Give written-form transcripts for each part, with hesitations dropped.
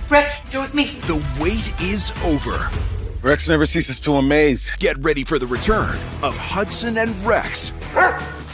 Rex, you're with me. The wait is over. Rex never ceases to amaze. Get ready for the return of Hudson and Rex.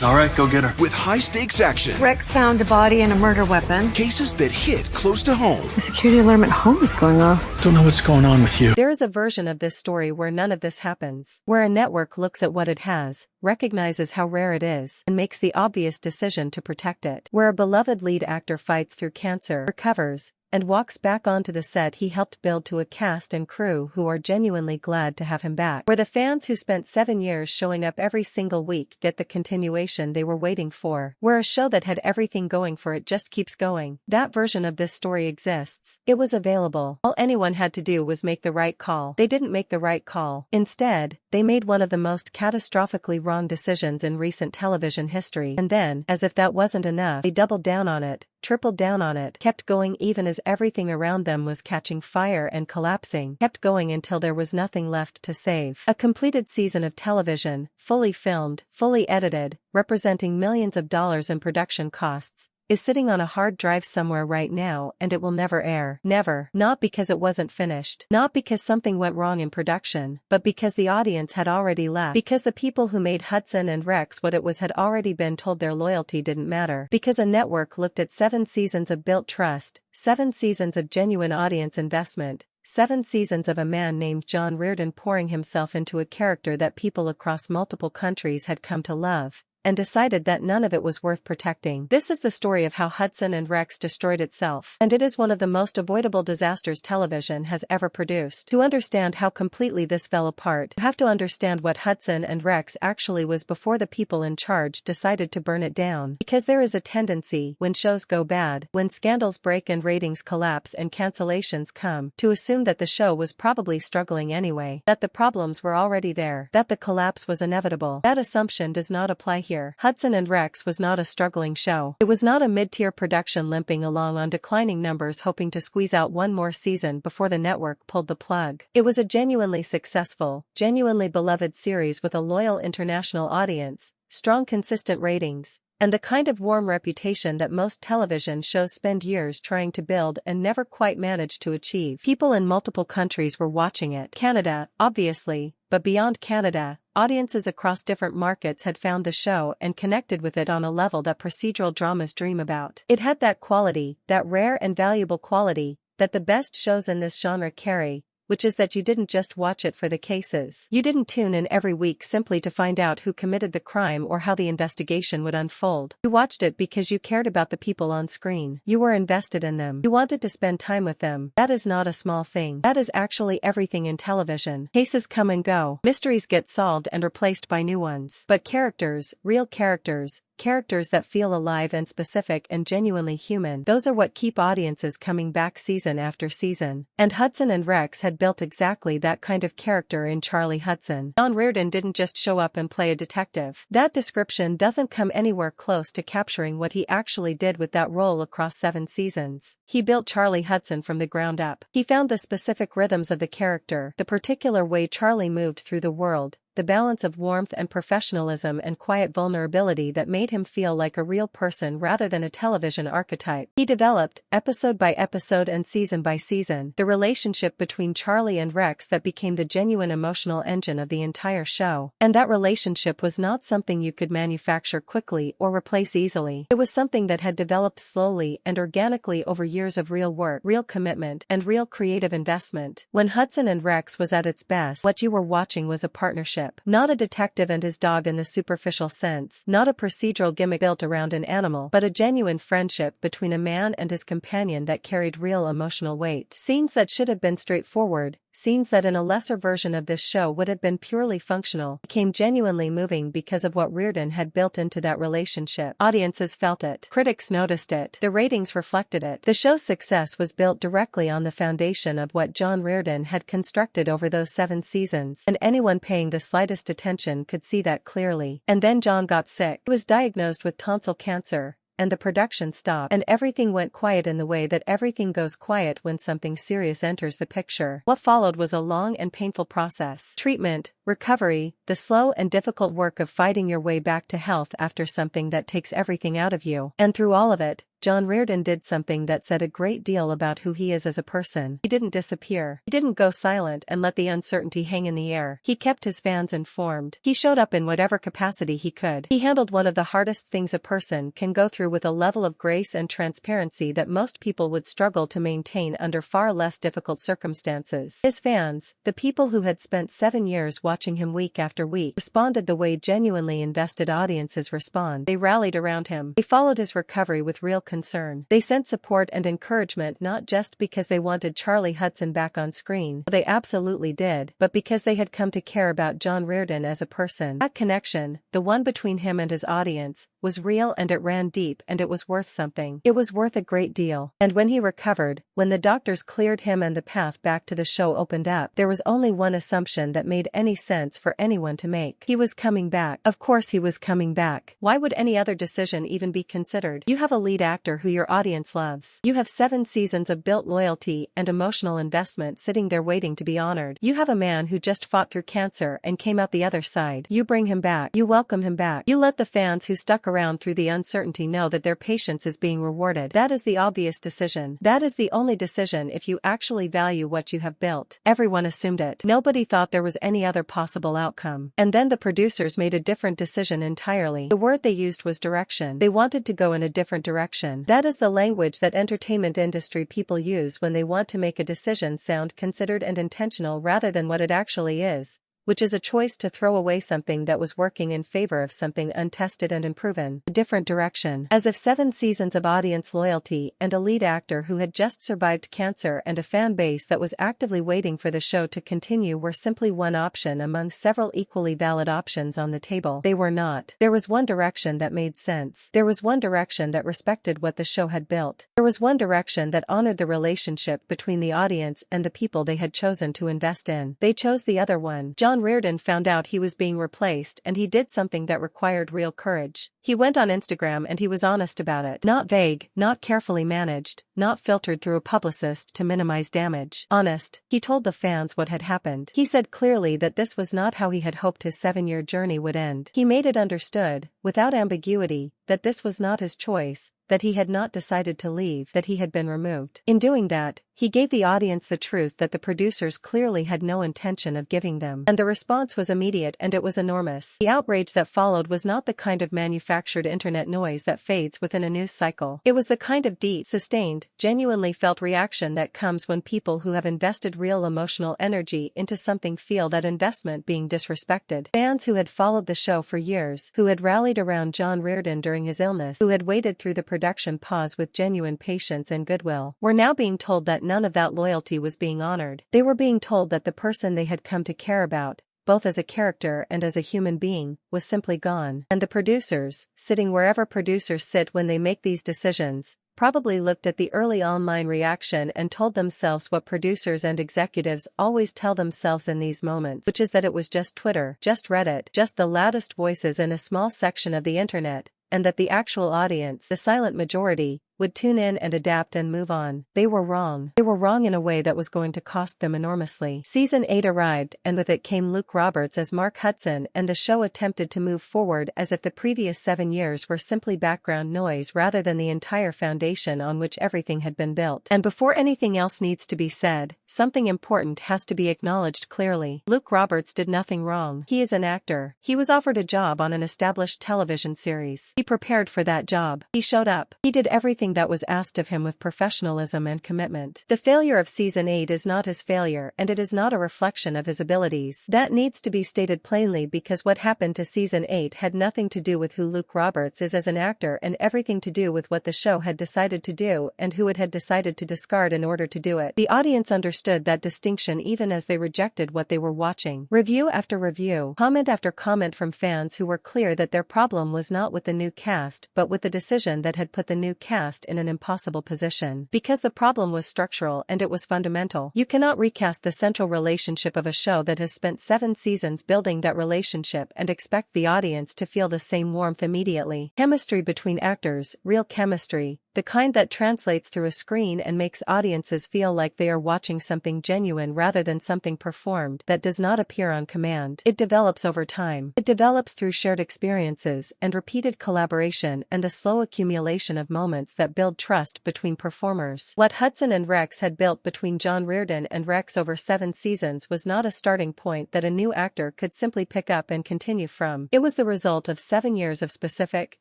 All right, go get her. With high-stakes action. Rex found a body and a murder weapon. Cases that hit close to home. The security alarm at home is going off. Don't know what's going on with you. There is a version of this story where none of this happens, where a network looks at what it has, recognizes how rare it is, and makes the obvious decision to protect it, where a beloved lead actor fights through cancer, recovers, and walks back onto the set he helped build to a cast and crew who are genuinely glad to have him back. Where the fans who spent 7 years showing up every single week get the continuation they were waiting for. Where a show that had everything going for it just keeps going. That version of this story exists. It was available. All anyone had to do was make the right call. They didn't make the right call. Instead, they made one of the most catastrophically wrong decisions in recent television history. And then, as if that wasn't enough, they doubled down on it. Tripled down on it, kept going even as everything around them was catching fire and collapsing, kept going until there was nothing left to save. A completed season of television, fully filmed, fully edited, representing millions of dollars in production costs, is sitting on a hard drive somewhere right now, and it will never air. Never. Not because it wasn't finished. Not because something went wrong in production, but because the audience had already left. Because the people who made Hudson and Rex what it was had already been told their loyalty didn't matter. Because a network looked at 7 seasons of built trust, 7 seasons of genuine audience investment, 7 seasons of a man named John Reardon pouring himself into a character that people across multiple countries had come to love, and decided that none of it was worth protecting. This is the story of how Hudson and Rex destroyed itself, and it is one of the most avoidable disasters television has ever produced. To understand how completely this fell apart, you have to understand what Hudson and Rex actually was before the people in charge decided to burn it down. Because there is a tendency, when shows go bad, when scandals break and ratings collapse and cancellations come, to assume that the show was probably struggling anyway, that the problems were already there, that the collapse was inevitable. That assumption does not apply here. Hudson and Rex was not a struggling show. It was not a mid-tier production limping along on declining numbers hoping to squeeze out one more season before the network pulled the plug. It was a genuinely successful, genuinely beloved series with a loyal international audience, strong consistent ratings, and the kind of warm reputation that most television shows spend years trying to build and never quite manage to achieve. People in multiple countries were watching it. Canada, obviously, but beyond Canada, audiences across different markets had found the show and connected with it on a level that procedural dramas dream about. It had that quality, that rare and valuable quality, that the best shows in this genre carry, which is that you didn't just watch it for the cases. You didn't tune in every week simply to find out who committed the crime or how the investigation would unfold. You watched it because you cared about the people on screen. You were invested in them. You wanted to spend time with them. That is not a small thing. That is actually everything in television. Cases come and go. Mysteries get solved and replaced by new ones. But characters, real characters, characters that feel alive and specific and genuinely human, those are what keep audiences coming back season after season. And Hudson and Rex had built exactly that kind of character in Charlie Hudson. John Reardon didn't just show up and play a detective. That description doesn't come anywhere close to capturing what he actually did with that role across 7 seasons. He built Charlie Hudson from the ground up. He found the specific rhythms of the character, the particular way Charlie moved through the world, the balance of warmth and professionalism and quiet vulnerability that made him feel like a real person rather than a television archetype. He developed, episode by episode and season by season, the relationship between Charlie and Rex that became the genuine emotional engine of the entire show. And that relationship was not something you could manufacture quickly or replace easily. It was something that had developed slowly and organically over years of real work, real commitment, and real creative investment. When Hudson and Rex was at its best, what you were watching was a partnership. Not a detective and his dog in the superficial sense, not a procedural gimmick built around an animal, but a genuine friendship between a man and his companion that carried real emotional weight. Scenes that should have been straightforward, scenes that in a lesser version of this show would have been purely functional, became genuinely moving because of what Reardon had built into that relationship. Audiences felt it. Critics noticed it. The ratings reflected it. The show's success was built directly on the foundation of what John Reardon had constructed over those 7 seasons, and anyone paying the slightest attention could see that clearly. And then John got sick. He was diagnosed with tonsil cancer, and the production stopped, and everything went quiet in the way that everything goes quiet when something serious enters the picture. What followed was a long and painful process. Treatment, recovery, the slow and difficult work of fighting your way back to health after something that takes everything out of you. And through all of it, John Reardon did something that said a great deal about who he is as a person. He didn't disappear. He didn't go silent and let the uncertainty hang in the air. He kept his fans informed. He showed up in whatever capacity he could. He handled one of the hardest things a person can go through with a level of grace and transparency that most people would struggle to maintain under far less difficult circumstances. His fans, the people who had spent 7 years watching him week after week, responded the way genuinely invested audiences respond. They rallied around him. They followed his recovery with real concern. They sent support and encouragement not just because they wanted Charlie Hudson back on screen, they absolutely did, but because they had come to care about John Reardon as a person. That connection, the one between him and his audience, was real and it ran deep and it was worth something. It was worth a great deal. And when he recovered, when the doctors cleared him and the path back to the show opened up, there was only one assumption that made any sense for anyone to make. He was coming back. Of course he was coming back. Why would any other decision even be considered? You have a lead actor who your audience loves. You have 7 seasons of built loyalty and emotional investment sitting there waiting to be honored. You have a man who just fought through cancer and came out the other side. You bring him back. You welcome him back. You let the fans who stuck around through the uncertainty know that their patience is being rewarded. That is the obvious decision. That is the only decision if you actually value what you have built. Everyone assumed it. Nobody thought there was any other possible outcome. And then the producers made a different decision entirely. The word they used was direction. They wanted to go in a different direction. That is the language that entertainment industry people use when they want to make a decision sound considered and intentional rather than what it actually is, which is a choice to throw away something that was working in favor of something untested and unproven. A different direction. As if 7 seasons of audience loyalty and a lead actor who had just survived cancer and a fan base that was actively waiting for the show to continue were simply one option among several equally valid options on the table. They were not. There was one direction that made sense. There was one direction that respected what the show had built. There was one direction that honored the relationship between the audience and the people they had chosen to invest in. They chose the other one. John Reardon found out he was being replaced and he did something that required real courage. He went on Instagram and he was honest about it. Not vague, not carefully managed, not filtered through a publicist to minimize damage. Honest. He told the fans what had happened. He said clearly that this was not how he had hoped his 7-year journey would end. He made it understood, without ambiguity, that this was not his choice, that he had not decided to leave, that he had been removed. In doing that, he gave the audience the truth that the producers clearly had no intention of giving them. And the response was immediate and it was enormous. The outrage that followed was not the kind of manufactured internet noise that fades within a news cycle. It was the kind of deep, sustained, genuinely felt reaction that comes when people who have invested real emotional energy into something feel that investment being disrespected. Fans who had followed the show for years, who had rallied around John Reardon during his illness, who had waited through the production pause with genuine patience and goodwill, were now being told that none of that loyalty was being honored. They were being told that the person they had come to care about, both as a character and as a human being, was simply gone. And the producers, sitting wherever producers sit when they make these decisions, probably looked at the early online reaction and told themselves what producers and executives always tell themselves in these moments, which is that it was just Twitter, just Reddit, just the loudest voices in a small section of the internet, and that the actual audience, the silent majority, would tune in and adapt and move on. They were wrong. They were wrong in a way that was going to cost them enormously. Season 8 arrived and with it came Luke Roberts as Mark Hudson and the show attempted to move forward as if the previous 7 years were simply background noise rather than the entire foundation on which everything had been built. And before anything else needs to be said, something important has to be acknowledged clearly. Luke Roberts did nothing wrong. He is an actor. He was offered a job on an established television series. He prepared for that job. He showed up. He did everything that was asked of him with professionalism and commitment. The failure of Season 8 is not his failure and it is not a reflection of his abilities. That needs to be stated plainly because what happened to Season 8 had nothing to do with who Luke Roberts is as an actor and everything to do with what the show had decided to do and who it had decided to discard in order to do it. The audience understood that distinction even as they rejected what they were watching. Review after review, comment after comment from fans who were clear that their problem was not with the new cast but with the decision that had put the new cast in an impossible position. Because the problem was structural and it was fundamental. You cannot recast the central relationship of a show that has spent 7 seasons building that relationship and expect the audience to feel the same warmth immediately. Chemistry between actors, real chemistry, The kind that translates through a screen and makes audiences feel like they are watching something genuine rather than something performed that does not appear on command. It develops over time. It develops through shared experiences and repeated collaboration and the slow accumulation of moments that build trust between performers. What Hudson and Rex had built between John Reardon and Rex over 7 seasons was not a starting point that a new actor could simply pick up and continue from. It was the result of 7 years of specific,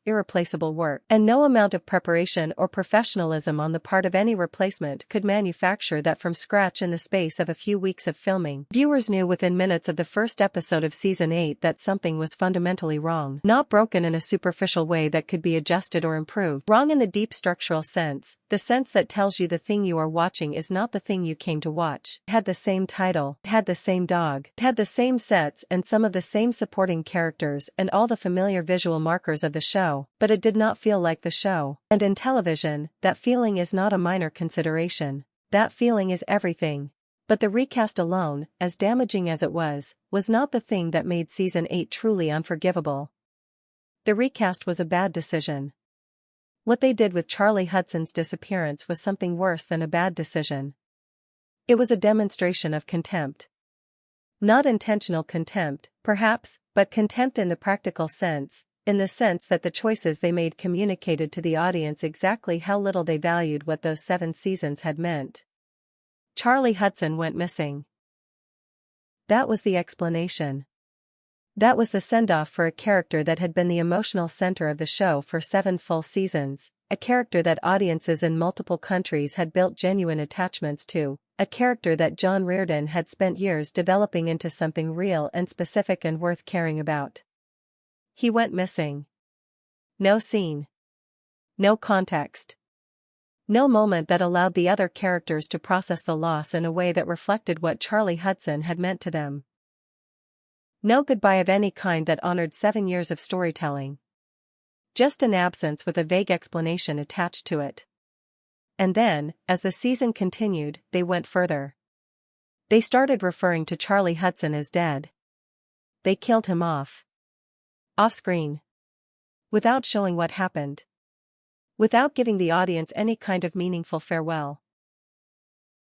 irreplaceable work, and no amount of preparation or professionalism on the part of any replacement could manufacture that from scratch in the space of a few weeks of filming. Viewers knew within minutes of the first episode of Season 8 that something was fundamentally wrong. Not broken in a superficial way that could be adjusted or improved. Wrong in the deep structural sense, the sense that tells you the thing you are watching is not the thing you came to watch. It had the same title, it had the same dog, it had the same sets and some of the same supporting characters and all the familiar visual markers of the show, but it did not feel like the show. And in television, that feeling is not a minor consideration. That feeling is everything. But the recast alone, as damaging as it was not the thing that made Season 8 truly unforgivable. The recast was a bad decision. What they did with Charlie Hudson's disappearance was something worse than a bad decision. It was a demonstration of contempt. Not intentional contempt, perhaps, but contempt in the practical sense, in the sense that the choices they made communicated to the audience exactly how little they valued what those 7 seasons had meant. Charlie Hudson went missing. That was the explanation. That was the send-off for a character that had been the emotional center of the show for 7 full seasons, a character that audiences in multiple countries had built genuine attachments to, a character that John Reardon had spent years developing into something real and specific and worth caring about. He went missing. No scene. No context. No moment that allowed the other characters to process the loss in a way that reflected what Charlie Hudson had meant to them. No goodbye of any kind that honored 7 years of storytelling. Just an absence with a vague explanation attached to it. And then, as the season continued, they went further. They started referring to Charlie Hudson as dead. They killed him off. Off-screen. Without showing what happened. Without giving the audience any kind of meaningful farewell.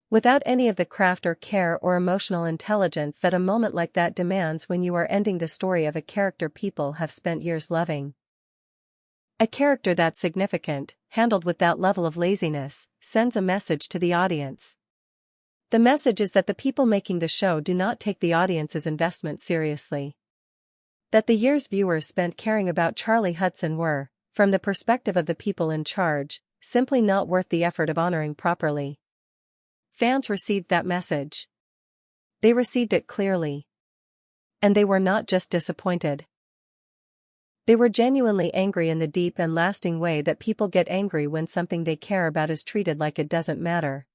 Without any of the craft or care or emotional intelligence that a moment like that demands when you are ending the story of a character people have spent years loving. A character that's significant, handled with that level of laziness, sends a message to the audience. The message is that the people making the show do not take the audience's investment seriously. That the years viewers spent caring about Charlie Hudson were, from the perspective of the people in charge, simply not worth the effort of honoring properly. Fans received that message. They received it clearly. And they were not just disappointed. They were genuinely angry in the deep and lasting way that people get angry when something they care about is treated like it doesn't matter.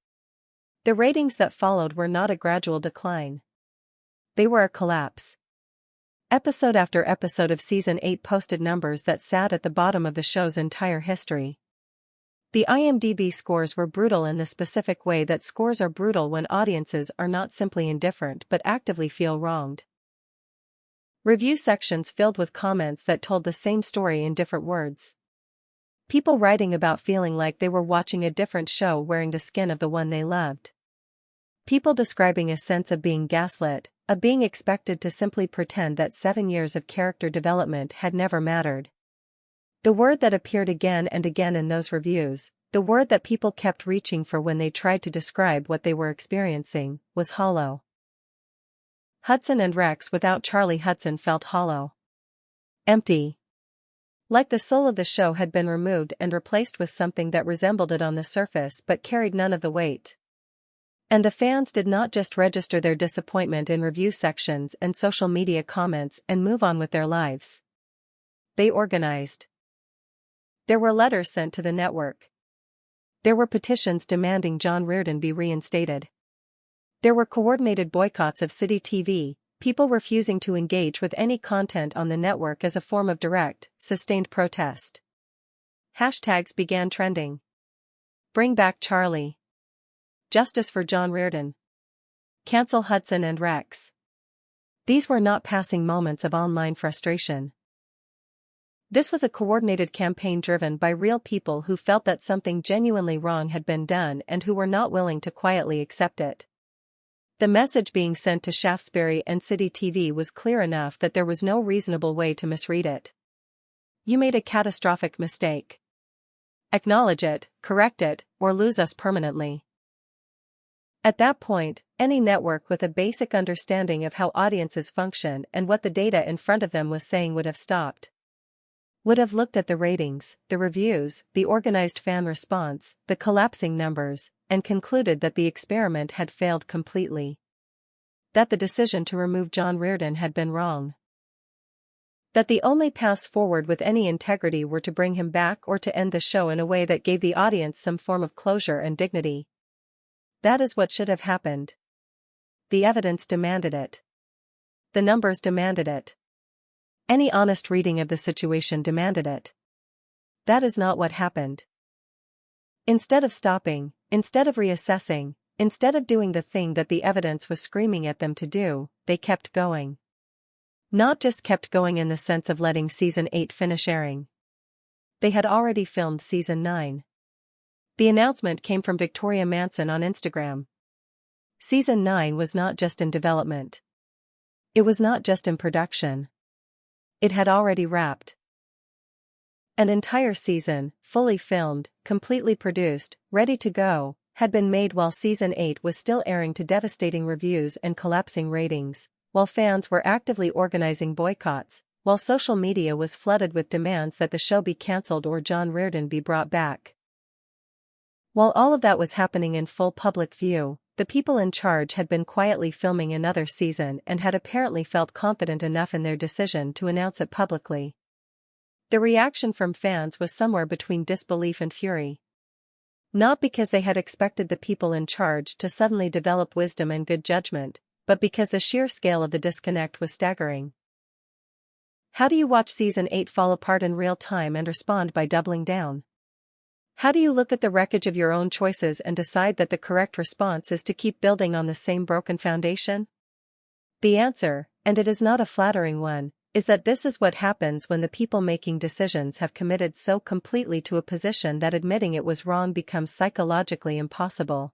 The ratings that followed were not a gradual decline. They were a collapse. Episode after episode of Season 8 posted numbers that sat at the bottom of the show's entire history. The IMDb scores were brutal in the specific way that scores are brutal when audiences are not simply indifferent but actively feel wronged. Review sections filled with comments that told the same story in different words. People writing about feeling like they were watching a different show wearing the skin of the one they loved. People describing a sense of being gaslit, of being expected to simply pretend that 7 years of character development had never mattered. The word that appeared again and again in those reviews, the word that people kept reaching for when they tried to describe what they were experiencing, was hollow. Hudson and Rex without Charlie Hudson felt hollow. Empty. Like the soul of the show had been removed and replaced with something that resembled it on the surface but carried none of the weight. And the fans did not just register their disappointment in review sections and social media comments and move on with their lives. They organized. There were letters sent to the network. There were petitions demanding John Reardon be reinstated. There were coordinated boycotts of City TV, people refusing to engage with any content on the network as a form of direct, sustained protest. Hashtags began trending. Bring back Charlie. Justice for John Reardon. Cancel Hudson and Rex. These were not passing moments of online frustration. This was a coordinated campaign driven by real people who felt that something genuinely wrong had been done and who were not willing to quietly accept it. The message being sent to Shaftesbury and City TV was clear enough that there was no reasonable way to misread it. You made a catastrophic mistake. Acknowledge it, correct it, or lose us permanently. At that point, any network with a basic understanding of how audiences function and what the data in front of them was saying would have stopped. Would have looked at the ratings, the reviews, the organized fan response, the collapsing numbers, and concluded that the experiment had failed completely. That the decision to remove John Reardon had been wrong. That the only paths forward with any integrity were to bring him back or to end the show in a way that gave the audience some form of closure and dignity. That is what should have happened. The evidence demanded it. The numbers demanded it. Any honest reading of the situation demanded it. That is not what happened. Instead of stopping, instead of reassessing, instead of doing the thing that the evidence was screaming at them to do, they kept going. Not just kept going in the sense of letting Season 8 finish airing. They had already filmed Season 9. The announcement came from Victoria Manson on Instagram. Season 9 was not just in development. It was not just in production. It had already wrapped. An entire season, fully filmed, completely produced, ready to go, had been made while Season 8 was still airing to devastating reviews and collapsing ratings, while fans were actively organizing boycotts, while social media was flooded with demands that the show be cancelled or John Reardon be brought back. While all of that was happening in full public view, the people in charge had been quietly filming another season and had apparently felt confident enough in their decision to announce it publicly. The reaction from fans was somewhere between disbelief and fury. Not because they had expected the people in charge to suddenly develop wisdom and good judgment, but because the sheer scale of the disconnect was staggering. How do you watch Season 8 fall apart in real time and respond by doubling down? How do you look at the wreckage of your own choices and decide that the correct response is to keep building on the same broken foundation? The answer, and it is not a flattering one, is that this is what happens when the people making decisions have committed so completely to a position that admitting it was wrong becomes psychologically impossible.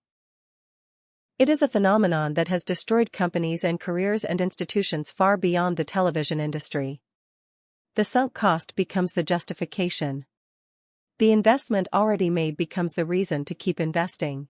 It is a phenomenon that has destroyed companies and careers and institutions far beyond the television industry. The sunk cost becomes the justification. The investment already made becomes the reason to keep investing.